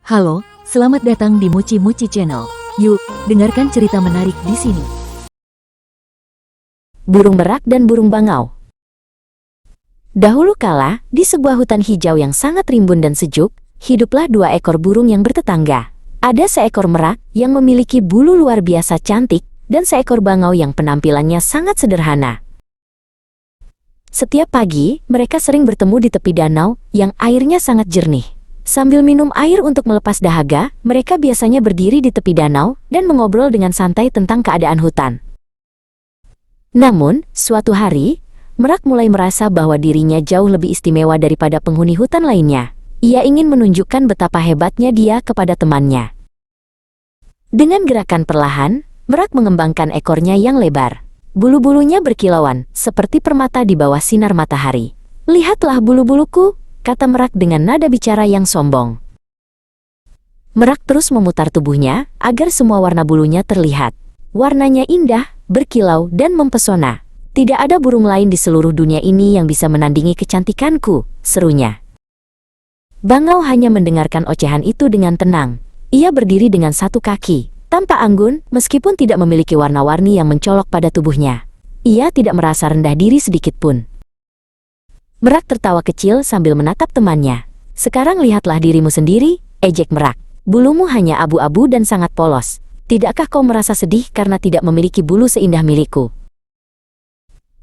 Halo, selamat datang di Mochi Mochi Channel. Yuk, dengarkan cerita menarik di sini. Burung merak dan burung bangau. Dahulu kala, di sebuah hutan hijau yang sangat rimbun dan sejuk, hiduplah dua ekor burung yang bertetangga. Ada seekor merak yang memiliki bulu luar biasa cantik, dan seekor bangau yang penampilannya sangat sederhana. Setiap pagi, mereka sering bertemu di tepi danau yang airnya sangat jernih. Sambil minum air untuk melepas dahaga, mereka biasanya berdiri di tepi danau dan mengobrol dengan santai tentang keadaan hutan. Namun, suatu hari, merak mulai merasa bahwa dirinya jauh lebih istimewa daripada penghuni hutan lainnya. Ia ingin menunjukkan betapa hebatnya dia kepada temannya. Dengan gerakan perlahan, merak mengembangkan ekornya yang lebar. Bulu-bulunya berkilauan, seperti permata di bawah sinar matahari. "Lihatlah bulu-buluku," kata merak dengan nada bicara yang sombong. Merak terus memutar tubuhnya agar semua warna bulunya terlihat. Warnanya indah, berkilau, dan mempesona. "Tidak ada burung lain di seluruh dunia ini yang bisa menandingi kecantikanku," serunya. Bangau hanya mendengarkan ocehan itu dengan tenang. Ia berdiri dengan satu kaki, tanpa anggun, meskipun tidak memiliki warna-warni yang mencolok pada tubuhnya. Ia tidak merasa rendah diri sedikit pun. Merak tertawa kecil sambil menatap temannya. "Sekarang lihatlah dirimu sendiri," ejek merak. "Bulumu hanya abu-abu dan sangat polos. Tidakkah kau merasa sedih karena tidak memiliki bulu seindah milikku?"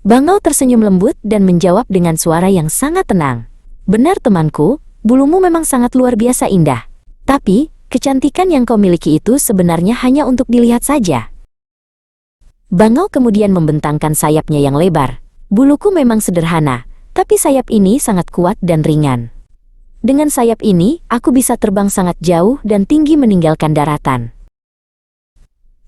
Bangau tersenyum lembut dan menjawab dengan suara yang sangat tenang. "Benar temanku, bulumu memang sangat luar biasa indah. Tapi, kecantikan yang kau miliki itu sebenarnya hanya untuk dilihat saja." Bangau kemudian membentangkan sayapnya yang lebar. "Buluku memang sederhana, tapi sayap ini sangat kuat dan ringan. Dengan sayap ini, aku bisa terbang sangat jauh dan tinggi meninggalkan daratan."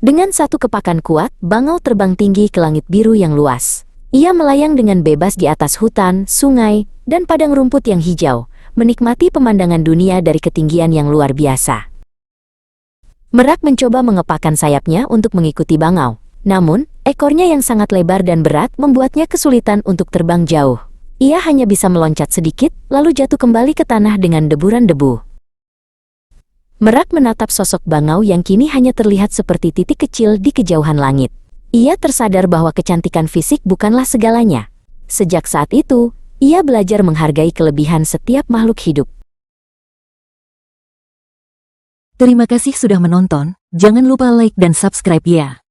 Dengan satu kepakan kuat, bangau terbang tinggi ke langit biru yang luas. Ia melayang dengan bebas di atas hutan, sungai, dan padang rumput yang hijau, menikmati pemandangan dunia dari ketinggian yang luar biasa. Merak mencoba mengepakkan sayapnya untuk mengikuti bangau. Namun, ekornya yang sangat lebar dan berat membuatnya kesulitan untuk terbang jauh. Ia hanya bisa meloncat sedikit, lalu jatuh kembali ke tanah dengan deburan debu. Merak menatap sosok bangau yang kini hanya terlihat seperti titik kecil di kejauhan langit. Ia tersadar bahwa kecantikan fisik bukanlah segalanya. Sejak saat itu, ia belajar menghargai kelebihan setiap makhluk hidup. Terima kasih sudah menonton, jangan lupa like dan subscribe ya.